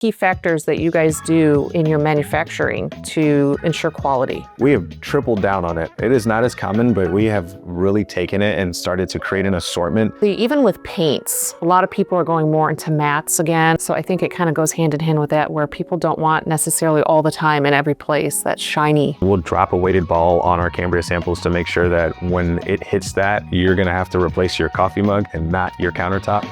key factors that you guys do in your manufacturing to ensure quality? We have tripled down on it. It is not as common, but we have really taken it and started to create an assortment. Even with paints, a lot of people are going more into mattes again. So I think it kind of goes hand in hand with that, where people don't want necessarily all the time in every place that shiny. We'll drop a weighted ball on our Cambria samples to make sure that when it hits that, you're gonna have to replace your coffee mug and not your countertop.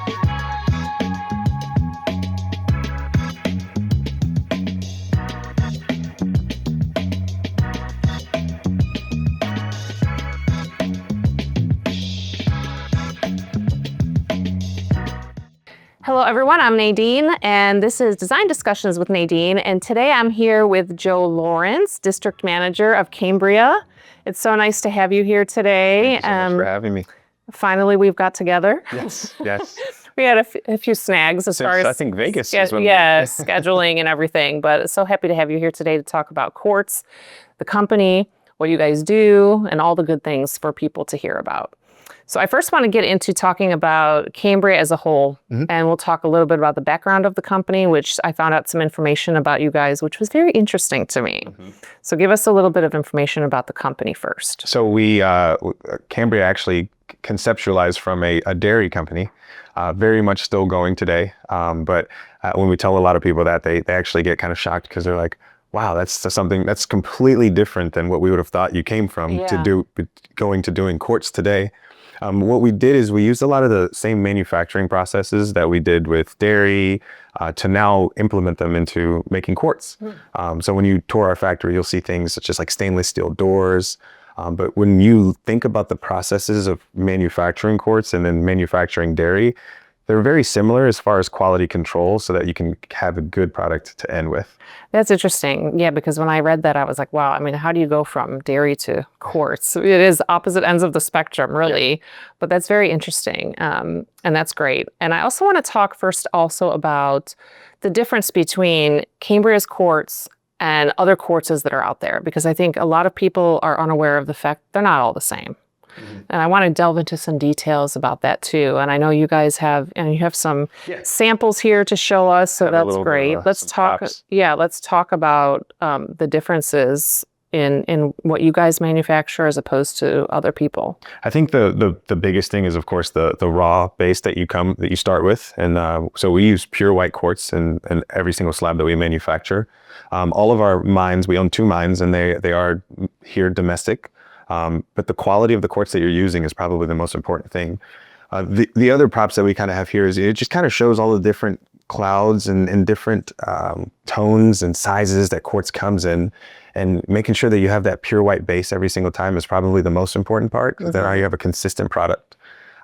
Hello everyone, I'm Nadine, and this is Design Discussions with Nadine, and today I'm here with Joe Lawrence, District Manager of Cambria. It's so nice to have you here today. Thank you so much for having me. Finally, we've got together. Yes. We had a few snags as far as I think Vegas. Scheduling and everything, but so happy to have you here today to talk about Quartz, the company, what you guys do, and all the good things for people to hear about. So I first want to get into talking about Cambria as a whole, and we'll talk a little bit about the background of the company, which I found out some information about you guys, which was very interesting to me. So give us a little bit of information about the company first. So we, Cambria actually conceptualized from a dairy company, very much still going today. But when we tell a lot of people that, they actually get kind of shocked because they're like, wow, that's something that's completely different than what we would have thought you came from going to doing quartz today. What we did is we used a lot of the same manufacturing processes that we did with dairy to now implement them into making quartz. So when you tour our factory, you'll see things such as like stainless steel doors. But when you think about the processes of manufacturing quartz and then manufacturing dairy, they're very similar as far as quality control so that you can have a good product to end with. That's interesting. Yeah, because when I read that, I was like, wow, I mean, how do you go from dairy to quartz? It is opposite ends of the spectrum, really, but that's very interesting. And that's great. And I also want to talk first also about the difference between Cambria's quartz and other quartzes that are out there, because I think a lot of people are unaware of the fact they're not all the same. And I want to delve into some details about that too. And I know you guys have, and you have some samples here to show us, so that's great. Let's talk. Let's talk about the differences in what you guys manufacture as opposed to other people. I think the biggest thing is, of course, the raw base that you start with, and so we use pure white quartz in every single slab that we manufacture. All of our mines, we own 2 mines, and they are here domestic. But the quality of the quartz that you're using is probably the most important thing. The other props that we kind of have here is it just kind of shows all the different clouds and different tones and sizes that quartz comes in, and making sure that you have that pure white base every single time is probably the most important part, because then now you have a consistent product.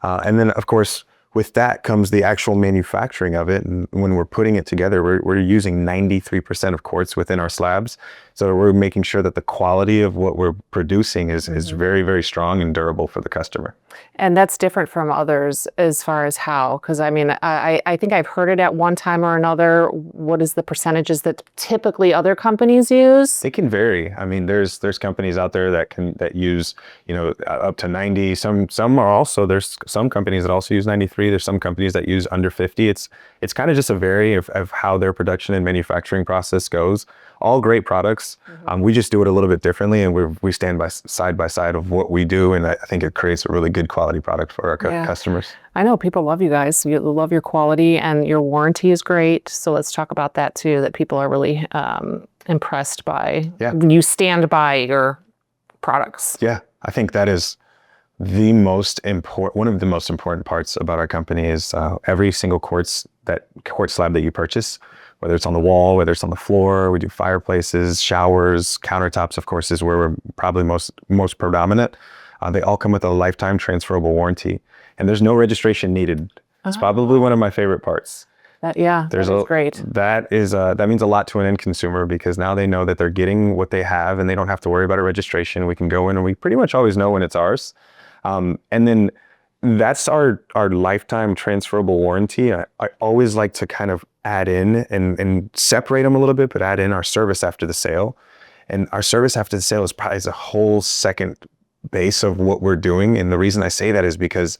And then, of course, with that comes the actual manufacturing of it. And when we're putting it together, we're using 93% of quartz within our slabs. So we're making sure that the quality of what we're producing is very, very strong and durable for the customer. And that's different from others as far as how, because I mean, I think I've heard it at one time or another. What is the percentages that typically other companies use? They can vary. I mean, there's companies out there that use, up to 90. Some are also, there's some companies that also use 93. There's some companies that use under 50. It's kind of just a vary of how their production and manufacturing process goes. All great products. We just do it a little bit differently, and we stand side by side of what we do, and I think it creates a really good quality product for our customers. I know people love you guys. You love your quality, and your warranty is great. So let's talk about that too, that people are really impressed by. You stand by your products. Yeah, I think that is the most important, one of the most important parts about our company is every single quartz slab that you purchase, whether it's on the wall, whether it's on the floor. We do fireplaces, showers, countertops, of course, is where we're probably most predominant. They all come with a lifetime transferable warranty, and there's no registration needed. It's probably one of my favorite parts. That is great. That means a lot to an end consumer, because now they know that they're getting what they have, and they don't have to worry about a registration. We can go in, and we pretty much always know when it's ours. And then that's our lifetime transferable warranty. I always like to kind of add in and separate them a little bit, but add in our service after the sale. And our service after the sale is probably a whole second base of what we're doing. And the reason I say that is because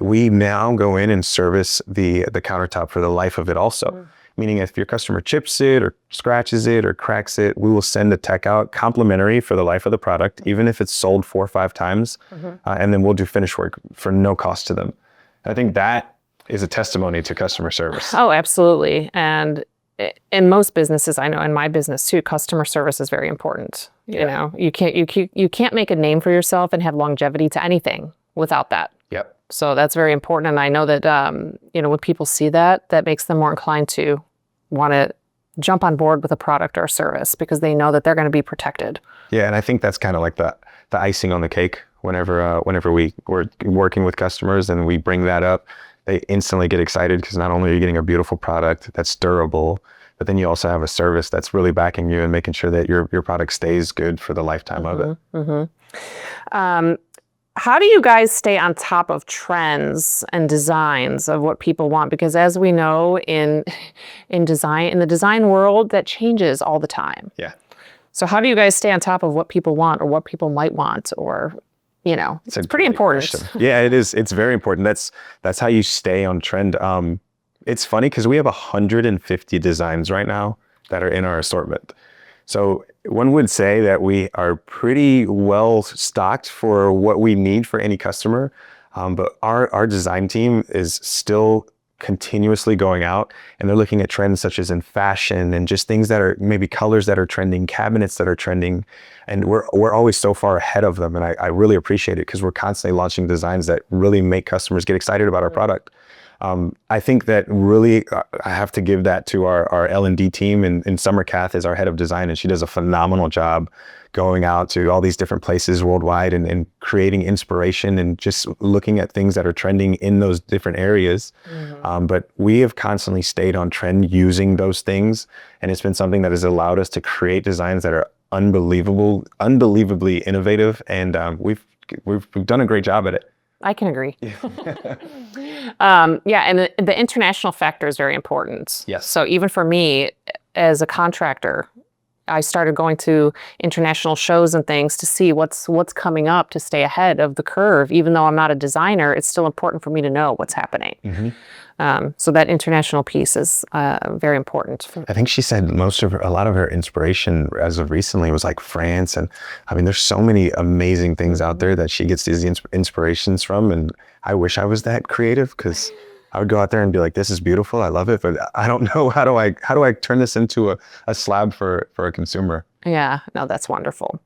we now go in and service the countertop for the life of it also. meaning if your customer chips it or scratches it or cracks it, we will send a tech out complimentary for the life of the product, even if it's sold 4 or 5 times. And then we'll do finish work for no cost to them. I think that is a testimony to customer service. Oh, absolutely. And in most businesses, I know in my business too, customer service is very important. You know, you can't make a name for yourself and have longevity to anything without that. Yep. So that's very important. And I know that, you know, when people see that, that makes them more inclined to want to jump on board with a product or a service because they know that they're going to be protected. Yeah. And I think that's kind of like the icing on the cake whenever we're working with customers and we bring that up. They instantly get excited because not only are you getting a beautiful product that's durable, but then you also have a service that's really backing you and making sure that your product stays good for the lifetime of it. How do you guys stay on top of trends and designs of what people want? Because as we know in the design world, that changes all the time. Yeah. So how do you guys stay on top of what people want or what people might want, or you know, it's pretty important. Yeah, it is. It's very important. That's how you stay on trend. It's funny because we have 150 designs right now that are in our assortment. So one would say that we are pretty well stocked for what we need for any customer. But our design team is still continuously going out and they're looking at trends such as in fashion and just things that are maybe colors that are trending, cabinets that are trending. And we're always so far ahead of them. And I really appreciate it because we're constantly launching designs that really make customers get excited about our product. I think that really, I have to give that to our L&D team, and Summer Kath is our head of design, and she does a phenomenal job going out to all these different places worldwide and creating inspiration and just looking at things that are trending in those different areas. But we have constantly stayed on trend using those things, and it's been something that has allowed us to create designs that are unbelievably innovative, and we've done a great job at it. I can agree. Yeah, and the international factor is very important. Yes. So even for me, as a contractor, I started going to international shows and things to see what's coming up to stay ahead of the curve. Even though I'm not a designer, it's still important for me to know what's happening. So that international piece is very important. I think she said a lot of her inspiration as of recently was like France. And I mean, there's so many amazing things out there that she gets these inspirations from. And I wish I was that creative because I would go out there and be like, this is beautiful. I love it. But I don't know, how do I turn this into a slab for a consumer? Yeah, no, that's wonderful.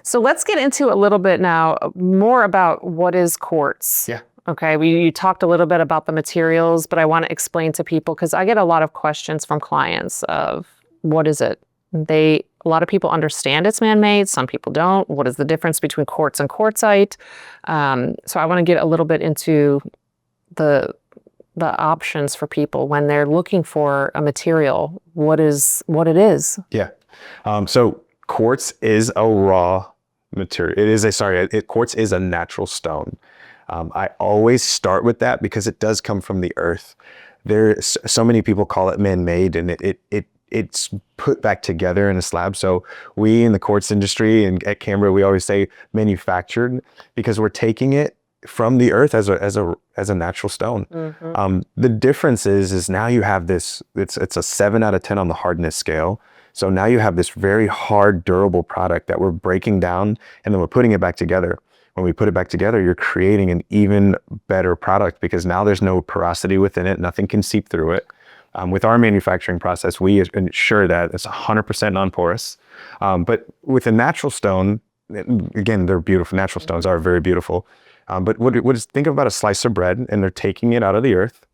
So let's get into a little bit now more about what is quartz. Yeah. Okay, you talked a little bit about the materials, but I want to explain to people because I get a lot of questions from clients of what is it? A lot of people understand it's man-made, some people don't. What is the difference between quartz and quartzite? So I want to get a little bit into the options for people when they're looking for a material, what it is. Yeah. So quartz is a raw material. Quartz is a natural stone. I always start with that because it does come from the earth. There's so many people call it man-made, and it's put back together in a slab. So we in the quartz industry and at Cambria, we always say manufactured because we're taking it from the earth as a natural stone. The difference is now you have this. It's a 7 out of 10 on the hardness scale. So now you have this very hard, durable product that we're breaking down, and then we're putting it back together. When we put it back together, you're creating an even better product because now there's no porosity within it. Nothing can seep through it. With our manufacturing process, we ensure that it's 100% non-porous. But with a natural stone, again, they're beautiful. Natural stones are very beautiful. But think about a slice of bread, and they're taking it out of the earth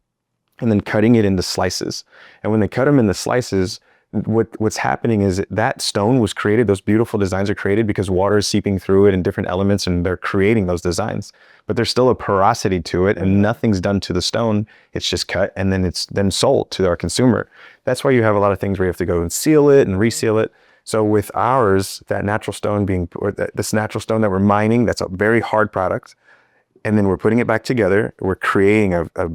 and then cutting it into slices. And when they cut them into slices, what's happening is that stone was created, those beautiful designs are created because water is seeping through it and different elements, and they're creating those designs. But there's still a porosity to it, and nothing's done to the stone. It's just cut, and then it's then sold to our consumer. That's why you have a lot of things where you have to go and seal it and reseal it. So with ours, that natural stone this natural stone that we're mining, that's a very hard product. And then we're putting it back together. We're creating a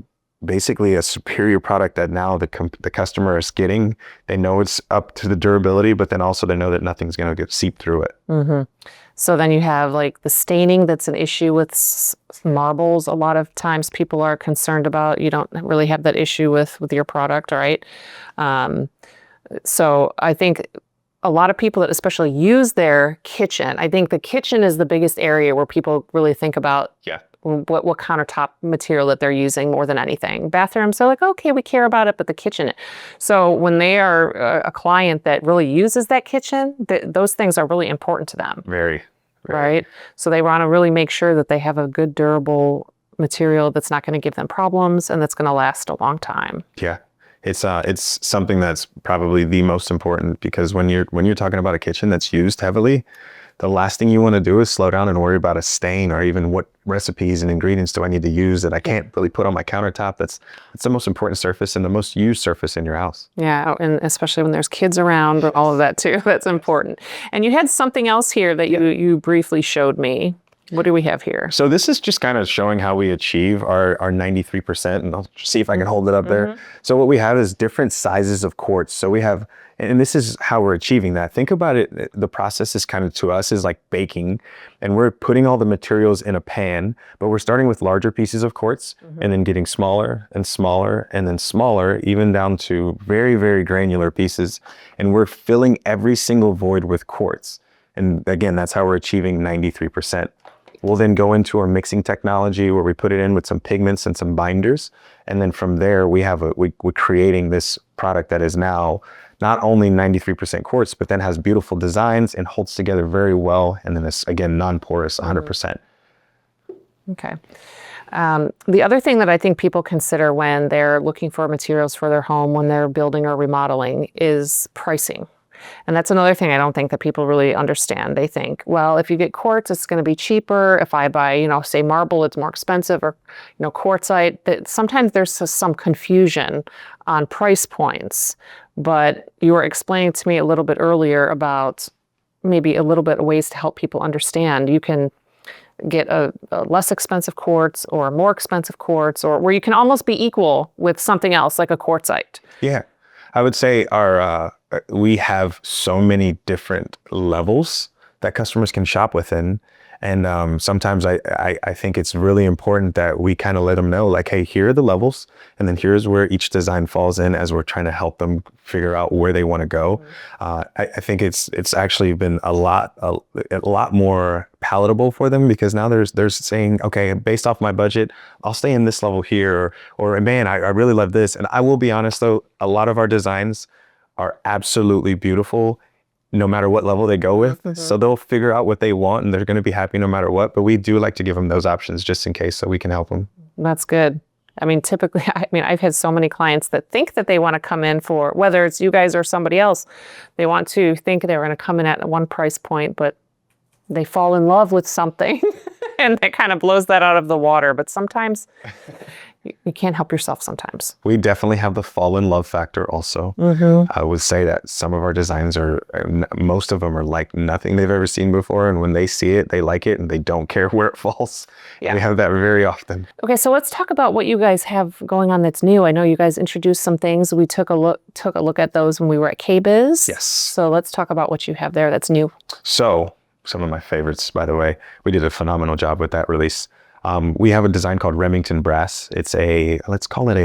basically a superior product that now the customer is getting. They know it's up to the durability, but then also they know that nothing's going to get seep through it. So then you have like the staining that's an issue with marbles. A lot of times people are concerned about. You don't really have that issue with your product, right? So I think a lot of people that especially use their kitchen, I think the kitchen is the biggest area where people really think about what countertop material that they're using more than anything. Bathrooms, they're like, okay, we care about it, but the kitchen. So when they are a client that really uses that kitchen, those things are really important to them. Very. Right? So they want to really make sure that they have a good, durable material that's not going to give them problems and that's going to last a long time. Yeah. It's something that's probably the most important, because when you're talking about a kitchen that's used heavily, the last thing you want to do is slow down and worry about a stain, or even what recipes and ingredients do I need to use that I can't really put on my countertop. It's the most important surface and the most used surface in your house. Yeah, and especially when there's kids around, all of that too. That's important. And you had something else here that you briefly showed me. What do we have here? So this is just kind of showing how we achieve our 93%, and I'll see if I can hold it up there. So what we have is different sizes of quartz. So we have, and this is how we're achieving that. Think about it, the process is kind of, to us, is like baking, and we're putting all the materials in a pan, but we're starting with larger pieces of quartz and then getting smaller and smaller and then smaller, even down to very, very granular pieces. And we're filling every single void with quartz. And again, that's how we're achieving 93%. We'll then go into our mixing technology where we put it in with some pigments and some binders. And then from there, we're creating this product that is now not only 93% quartz, but then has beautiful designs and holds together very well. And then it's, again, non-porous, 100%. Okay. The other thing that I think people consider when they're looking for materials for their home, when they're building or remodeling, is pricing. And that's another thing I don't think that people really understand. They think, well, if you get quartz, it's going to be cheaper. If I buy, say marble, it's more expensive, or, quartzite. That sometimes there's some confusion on price points. But you were explaining to me a little bit earlier about maybe a little bit of ways to help people understand. You can get a less expensive quartz or a more expensive quartz, or where you can almost be equal with something else like a quartzite. Yeah. I would say we have so many different levels that customers can shop within. And sometimes I think it's really important that we kind of let them know, like, hey, here are the levels, and then here's where each design falls in as we're trying to help them figure out where they want to go. I think it's actually been a lot more palatable for them, because now they're saying, okay, based off my budget, I'll stay in this level here, or man, I really love this. And I will be honest though, a lot of our designs are absolutely beautiful no matter what level they go with. So they'll figure out what they want and they're going to be happy no matter what. But we do like to give them those options just in case, so we can help them. That's good. I mean, typically, I've had so many clients that think that they want to come in for, whether it's you guys or somebody else, they want to think they're going to come in at one price point, but they fall in love with something and it kind of blows that out of the water. But sometimes you can't help yourself sometimes. We definitely have the fall in love factor also. I would say that some of our designs most of them are like nothing they've ever seen before. And when they see it, they like it and they don't care where it falls. Yeah. We have that very often. Okay, so let's talk about what you guys have going on that's new. I know you guys introduced some things. We took a look at those when we were at KBIS. Yes. So let's talk about what you have there that's new. So some of my favorites, by the way. We did a phenomenal job with that release. We have a design called Remington Brass. It's let's call it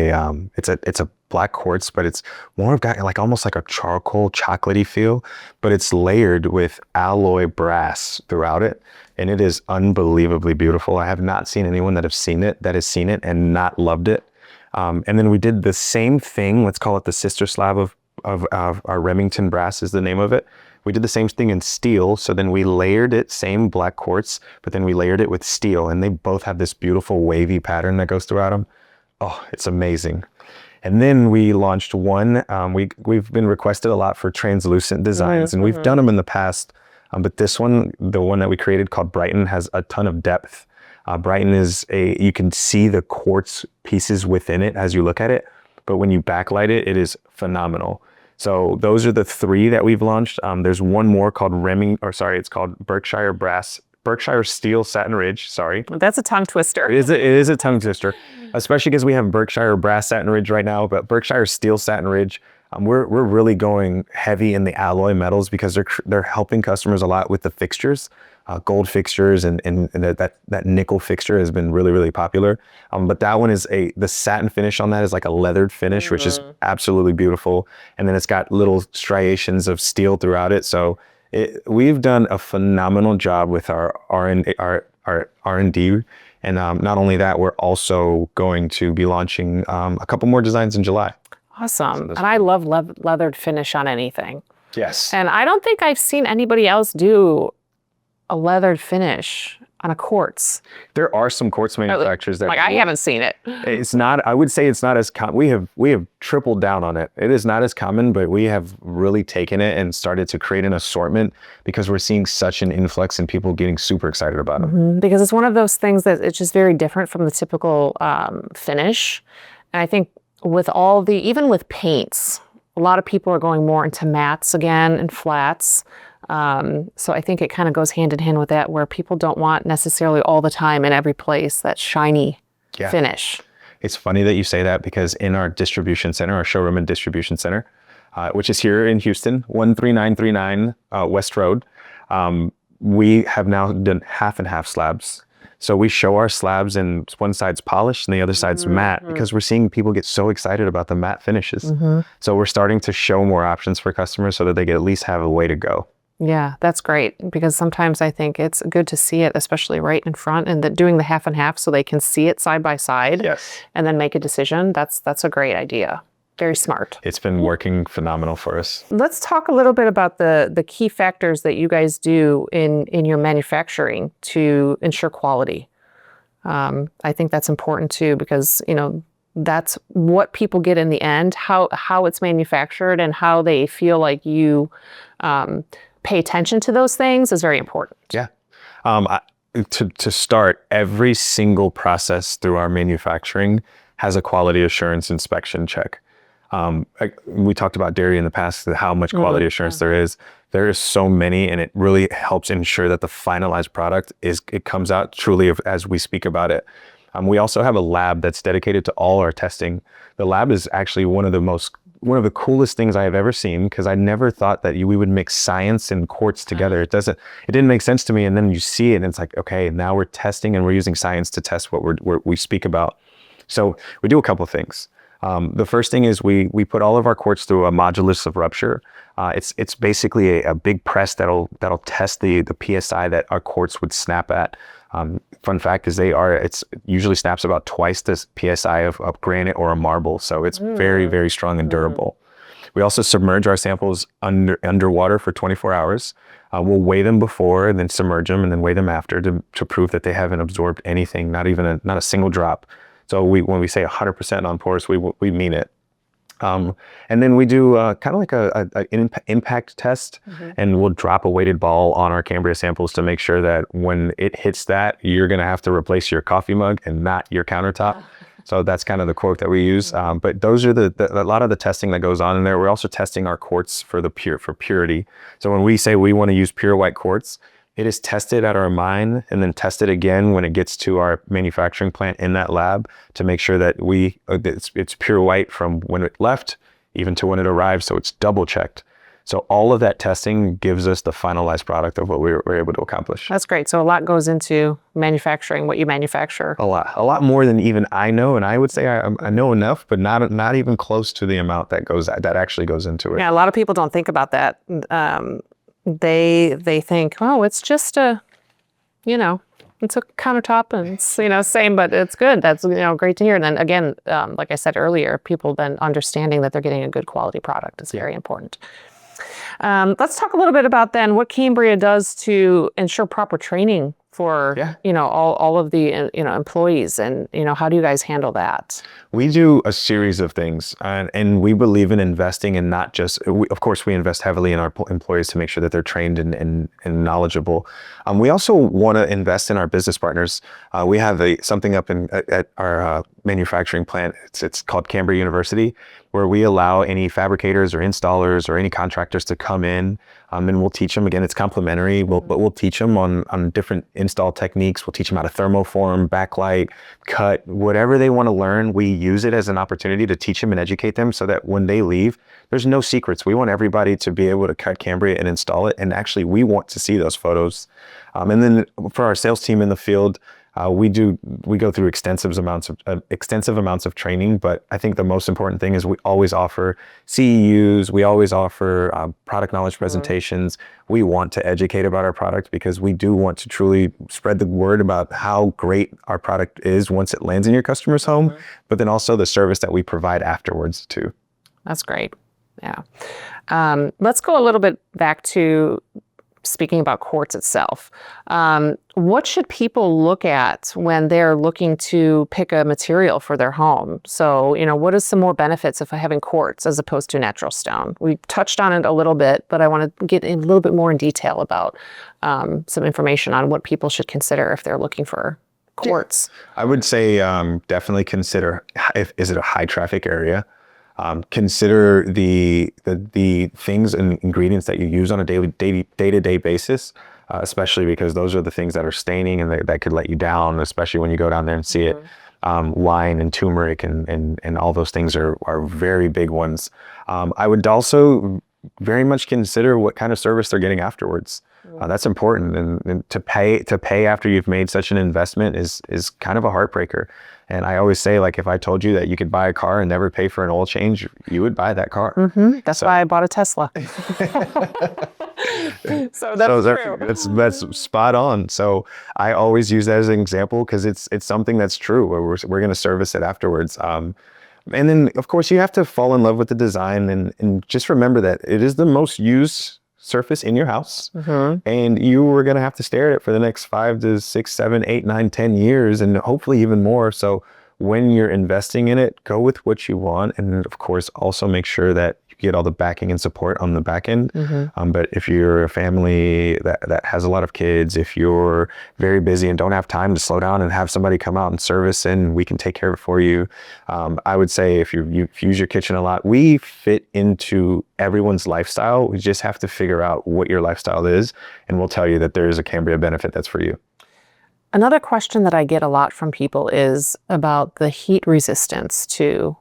it's a black quartz, but it's more of got like almost like a charcoal chocolatey feel, but it's layered with alloy brass throughout it. And it is unbelievably beautiful. I have not seen anyone that has seen it and not loved it. And then we did the same thing. Let's call it the sister slab of our Remington Brass is the name of it. We did the same thing in steel. So then we layered it, same black quartz, but then we layered it with steel, and they both have this beautiful wavy pattern that goes throughout them. Oh, it's amazing. And then we launched one, we've been requested a lot for translucent designs, and we've done them in the past. But this one, the one that we created called Brighten, has a ton of depth. Brighten is you can see the quartz pieces within it as you look at it, but when you backlight it, it is phenomenal. So those are the three that we've launched. There's one more called it's called Berkshire Berkshire Steel Satin Ridge. Sorry. That's a tongue twister. It is a tongue twister, especially because we have Berkshire Brass Satin Ridge right now, but Berkshire Steel Satin Ridge, we're really going heavy in the alloy metals because they're helping customers a lot with the fixtures. Gold fixtures and that nickel fixture has been really popular. But that one is the satin finish on that is like a leathered finish, which is absolutely beautiful. And then it's got little striations of steel throughout it. So we've done a phenomenal job with our R&D. And not only that, we're also going to be launching a couple more designs in July. Awesome. And I love leathered finish on anything. Yes. And I don't think I've seen anybody else do a leathered finish on a quartz. There are some quartz manufacturers that I haven't seen it. It's not. I would say it's not as common. We have tripled down on it. It is not as common, but we have really taken it and started to create an assortment because we're seeing such an influx and people getting super excited about them. Because it's one of those things that it's just very different from the typical finish. And I think with even with paints, a lot of people are going more into mattes again and flats. So I think it kind of goes hand in hand with that, where people don't want necessarily all the time in every place that shiny finish. It's funny that you say that because in our distribution center, our showroom and distribution center, which is here in Houston, 13939 West Road, we have now done half and half slabs. So we show our slabs and one side's polished and the other side's matte because we're seeing people get so excited about the matte finishes. So we're starting to show more options for customers so that they can at least have a way to go. Yeah, that's great, because sometimes I think it's good to see it, especially right in front, and doing the half and half so they can see it side by side. Yes. And then make a decision. That's a great idea. Very smart. It's been working phenomenal for us. Let's talk a little bit about the key factors that you guys do in your manufacturing to ensure quality. I think that's important too, because that's what people get in the end, how it's manufactured and how they feel like you pay attention to those things is very important. Yeah. To start, every single process through our manufacturing has a quality assurance inspection check. We talked about dairy in the past, how much quality assurance there is. There is so many, and it really helps ensure that the finalized product it comes out truly as we speak about it. We also have a lab that's dedicated to all our testing. The lab is actually one of the coolest things I have ever seen, because I never thought that we would mix science and quartz together. It didn't make sense to me. And then you see it and it's like, okay, now we're testing and we're using science to test what we speak about. So we do a couple of things. The first thing is we put all of our quartz through a modulus of rupture. It's basically a big press that'll test the PSI that our quartz would snap at. Fun fact is it usually snaps about twice the PSI of granite or a marble. So it's very strong and durable. We also submerge our samples underwater for 24 hours. We'll weigh them before and then submerge them and then weigh them after to prove that they haven't absorbed anything, not a single drop. So when we say 100% non-porous, we mean it. And then we do kind of like an impact test, and we'll drop a weighted ball on our Cambria samples to make sure that when it hits that, you're going to have to replace your coffee mug and not your countertop. So that's kind of the quote that we use. But those are a lot of the testing that goes on in there. We're also testing our quartz for purity. So when we say we want to use pure white quartz, it is tested at our mine and then tested again when it gets to our manufacturing plant in that lab to make sure that it's pure white from when it left even to when it arrives. So it's double checked. So all of that testing gives us the finalized product of what we were able to accomplish. That's great. So a lot goes into manufacturing what you manufacture. A lot more than even I know. And I would say I know enough, but not even close to the amount that actually goes into it. Yeah, a lot of people don't think about that. They think, oh, it's just it's a countertop and it's, same, but it's good. That's, great to hear. And then again, like I said earlier, people then understanding that they're getting a good quality product is very important. Let's talk a little bit about then what Cambria does to ensure proper training for, all of the, employees, and, how do you guys handle that? We do a series of things, and we believe in investing in not just, of course, we invest heavily in our employees to make sure that they're trained and knowledgeable. We also want to invest in our business partners. We have something up at our manufacturing plant. It's called Cambria University. where we allow any fabricators or installers or any contractors to come in, and we'll teach them. Again, it's complimentary, but we'll teach them on different install techniques. We'll teach them how to thermoform, backlight, cut, whatever they want to learn. We use it as an opportunity to teach them and educate them so that when they leave, there's no secrets. We want everybody to be able to cut Cambria and install it. And actually, we want to see those photos. And then for our sales team in the field, we go through extensive amounts of training, but I think the most important thing is we always offer CEUs, we always offer product knowledge presentations. We want to educate about our product because we do want to truly spread the word about how great our product is once it lands in your customer's home, but then also the service that we provide afterwards too. That's great. Yeah. Let's go a little bit back to speaking about Quartz itself. What should people look at when they're looking to pick a material for their home? So, what is some more benefits of having Quartz as opposed to natural stone? We touched on it a little bit, but I want to get in a little bit more in detail about some information on what people should consider if they're looking for Quartz. I would say definitely consider, is it a high traffic area? Consider the things and ingredients that you use on a day-to-day basis, especially because those are the things that are staining and that could let you down, especially when you go down there and see it. Wine and turmeric and all those things are very big ones. I would also very much consider what kind of service they're getting afterwards. That's important, and to pay after you've made such an investment is kind of a heartbreaker. And I always say, like, if I told you that you could buy a car and never pay for an oil change, you would buy that car. That's why I bought a Tesla. So that's true. That's spot on. So I always use that as an example because it's something that's true. Where we're going to service it afterwards. And then, of course, you have to fall in love with the design and just remember that it is the most used surface in your house, and you were going to have to stare at it for the next 5 to 6, 7, 8, 9, 10 years, and hopefully even more. So when you're investing in it, go with what you want, and of course also make sure that you get all the backing and support on the back end. But if you're a family that has a lot of kids, if you're very busy and don't have time to slow down and have somebody come out and service, and we can take care of it for you. I would say if you use your kitchen a lot, we fit into everyone's lifestyle. We just have to figure out what your lifestyle is, and we'll tell you that there is a Cambria benefit that's for you. Another question that I get a lot from people is about the heat resistance to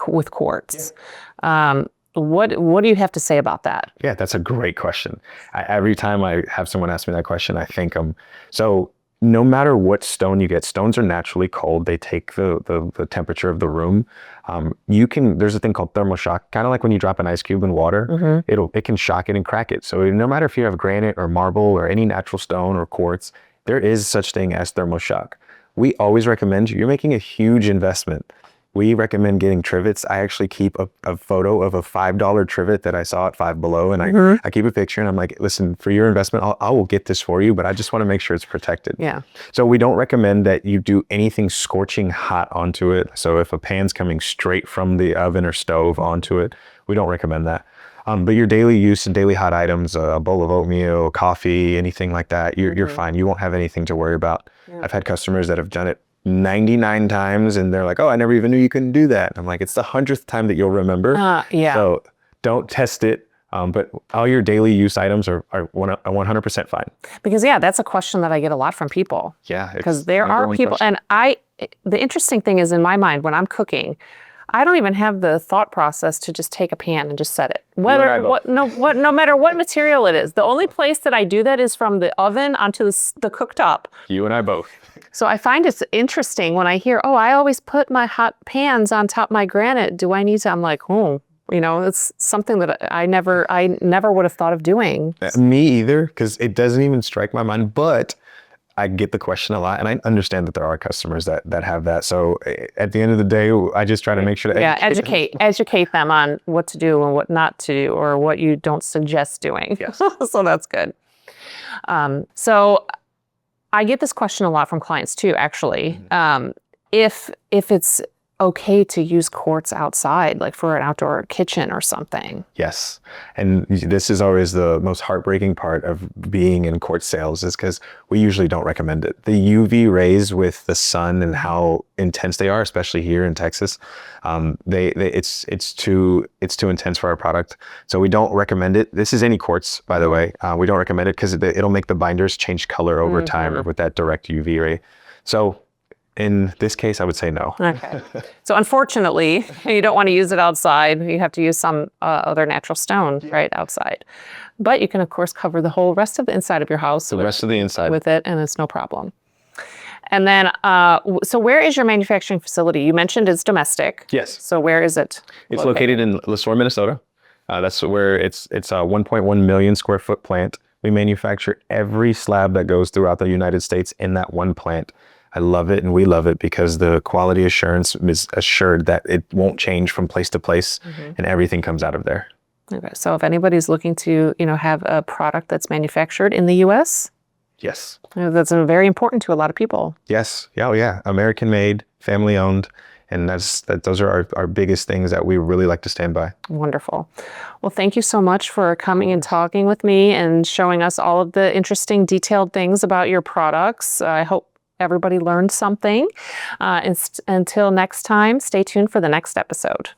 with Quartz. What do you have to say about that? Yeah, that's a great question. Every time I have someone ask me that question, I thank them. So no matter what stone you get, stones are naturally cold. They take the temperature of the room. There's a thing called thermal shock, kind of like when you drop an ice cube in water, it can shock it and crack it. So no matter if you have granite or marble or any natural stone or quartz, there is such thing as thermal shock. We always recommend you're making a huge investment. We recommend getting trivets. I actually keep a photo of a $5 trivet that I saw at Five Below, and I keep a picture, and I'm like, listen, for your investment, I will get this for you, but I just want to make sure it's protected. Yeah. So we don't recommend that you do anything scorching hot onto it. So if a pan's coming straight from the oven or stove onto it, we don't recommend that. But your daily use and daily hot items, a bowl of oatmeal, coffee, anything like that, you're fine. You won't have anything to worry about. I've had customers that have done it 99 times and they're like, oh, I never even knew you couldn't do that. I'm like, it's the 100th time that you'll remember. So don't test it. But all your daily use items are 100% fine. Because that's a question that I get a lot from people. Yeah. Because there are people, and the interesting thing is in my mind, when I'm cooking, I don't even have the thought process to just take a pan and just set it. No matter what material it is. The only place that I do that is from the oven onto the cooktop. You and I both. So I find it's interesting when I hear, oh, I always put my hot pans on top of my granite. Do I need to? I'm like, it's something that I never would have thought of doing. Me either, because it doesn't even strike my mind. But I get the question a lot, and I understand that there are customers that have that. So at the end of the day, I just try to make sure to educate them on what to do and what not to do, or what you don't suggest doing. Yes. So that's good. So I get this question a lot from clients too, actually. If it's okay to use quartz outside, like for an outdoor kitchen or something. Yes. And this is always the most heartbreaking part of being in quartz sales, is because we usually don't recommend it. The UV rays with the sun and how intense they are, especially here in Texas, it's too intense for our product. So we don't recommend it. This is any quartz, by the way. We don't recommend it because it'll make the binders change color over time with that direct UV ray. So in this case, I would say no. Okay. So unfortunately, you don't want to use it outside. You have to use some other natural stone right outside. But you can, of course, cover the whole rest of the inside of your house. The rest of the inside. With it, and it's no problem. And then, so where is your manufacturing facility? You mentioned it's domestic. Yes. So where is it? It's located in LaSoure, Minnesota. That's where it's a 1.1 million square foot plant. We manufacture every slab that goes throughout the United States in that one plant. I love it, and we love it because the quality assurance is assured that it won't change from place to place, and everything comes out of there. Okay, so if anybody's looking to, have a product that's manufactured in the U.S., yes, that's very important to a lot of people. Yes, yeah, American made, family owned, and those are our biggest things that we really like to stand by. Wonderful. Well, thank you so much for coming and talking with me and showing us all of the interesting, detailed things about your products. I hope everybody learned something. Until next time, stay tuned for the next episode.